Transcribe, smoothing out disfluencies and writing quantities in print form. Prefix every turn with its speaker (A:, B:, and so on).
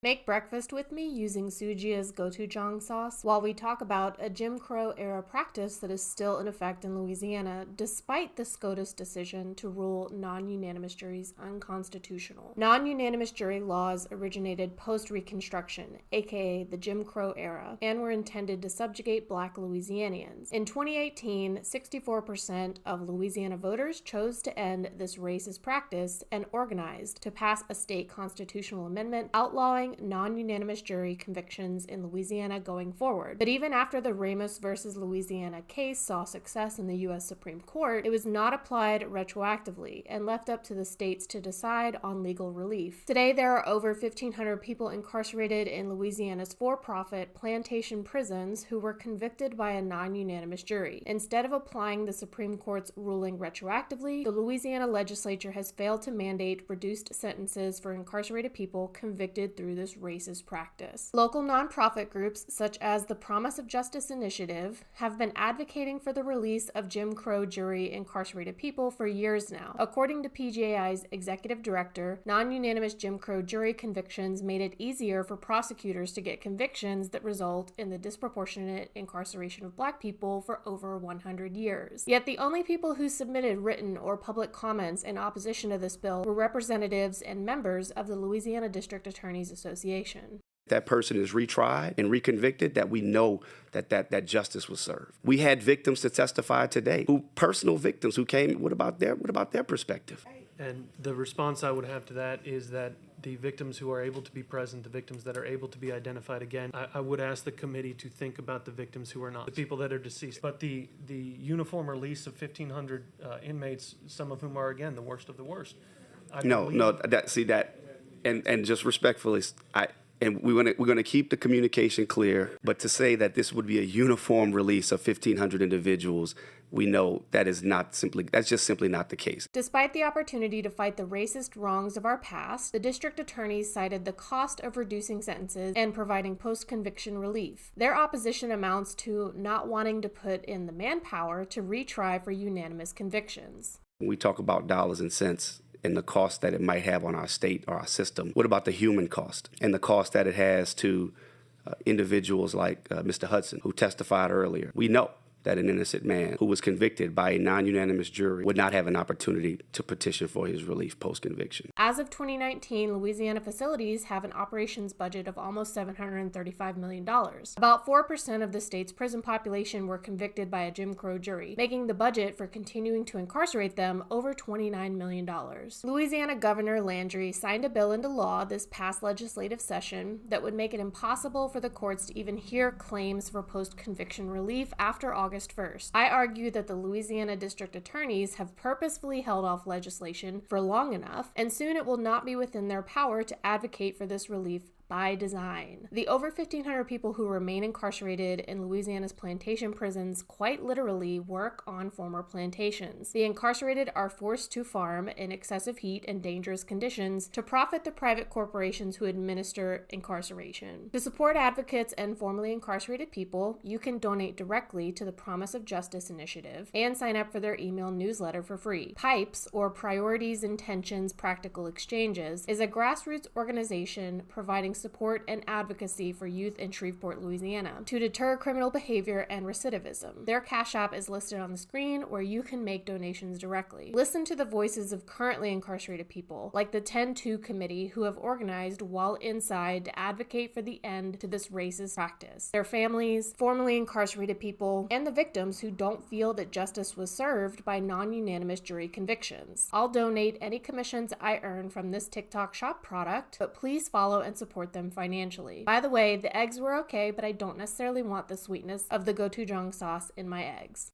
A: Make breakfast with me using Sujia's gochujang sauce while we talk about a Jim Crow era practice that is still in effect in Louisiana despite the SCOTUS decision to rule non-unanimous juries unconstitutional. Non-unanimous jury laws originated post-Reconstruction, aka the Jim Crow era, and were intended to subjugate Black Louisianians. In 2018, 64% of Louisiana voters chose to end this racist practice and organized to pass a state constitutional amendment outlawing non-unanimous jury convictions in Louisiana going forward. But even after the Ramos versus Louisiana case saw success in the U.S. Supreme Court, it was not applied retroactively and left up to the states to decide on legal relief. Today, there are over 1,500 people incarcerated in Louisiana's for-profit plantation prisons who were convicted by a non-unanimous jury. Instead of applying the Supreme Court's ruling retroactively, the Louisiana legislature has failed to mandate reduced sentences for incarcerated people convicted through this racist practice. Local nonprofit groups such as the Promise of Justice Initiative have been advocating for the release of Jim Crow jury incarcerated people for years now. According to PJI's executive director, non-unanimous Jim Crow jury convictions made it easier for prosecutors to get convictions that result in the disproportionate incarceration of Black people for over 100 years. Yet the only people who submitted written or public comments in opposition to this bill were representatives and members of the Louisiana District Attorneys Association.
B: That person is retried and reconvicted, that we know that justice was served. We had victims to testify today, personal victims who came. What about their perspective?
C: And the response I would have to that is that the victims who are able to be present, the victims that are able to be identified again, I would ask the committee to think about the victims who are not, the people that are deceased. But the uniform release of 1,500 inmates, some of whom are, again, the worst of the worst.
B: And just respectfully, we're going to keep the communication clear, but to say that this would be a uniform release of 1,500 individuals, we know that's just simply not the case.
A: Despite the opportunity to fight the racist wrongs of our past, the district attorneys cited the cost of reducing sentences and providing post-conviction relief. Their opposition amounts to not wanting to put in the manpower to retry for unanimous convictions.
B: When we talk about dollars and cents, and the cost that it might have on our state or our system. What about the human cost and the cost that it has to individuals like Mr. Hudson, who testified earlier? We know that an innocent man who was convicted by a non-unanimous jury would not have an opportunity to petition for his relief post-conviction.
A: As of 2019, Louisiana facilities have an operations budget of almost $735 million. About 4% of the state's prison population were convicted by a Jim Crow jury, making the budget for continuing to incarcerate them over $29 million. Louisiana Governor Landry signed a bill into law this past legislative session that would make it impossible for the courts to even hear claims for post-conviction relief after August 1st. I argue that the Louisiana district attorneys have purposefully held off legislation for long enough, and soon it will not be within their power to advocate for this relief by design. The over 1,500 people who remain incarcerated in Louisiana's plantation prisons quite literally work on former plantations. The incarcerated are forced to farm in excessive heat and dangerous conditions to profit the private corporations who administer incarceration. To support advocates and formerly incarcerated people, you can donate directly to the Promise of Justice Initiative and sign up for their email newsletter for free. PIPES, or Priorities, Intentions, Practical Exchanges, is a grassroots organization providing support and advocacy for youth in Shreveport, Louisiana, to deter criminal behavior and recidivism. Their Cash App is listed on the screen where you can make donations directly. Listen to the voices of currently incarcerated people, like the 10-2 committee who have organized while inside to advocate for the end to this racist practice. Their families, formerly incarcerated people, and the victims who don't feel that justice was served by non-unanimous jury convictions. I'll donate any commissions I earn from this TikTok shop product, but please follow and support them financially. By the way, the eggs were okay, but I don't necessarily want the sweetness of the gochujang sauce in my eggs.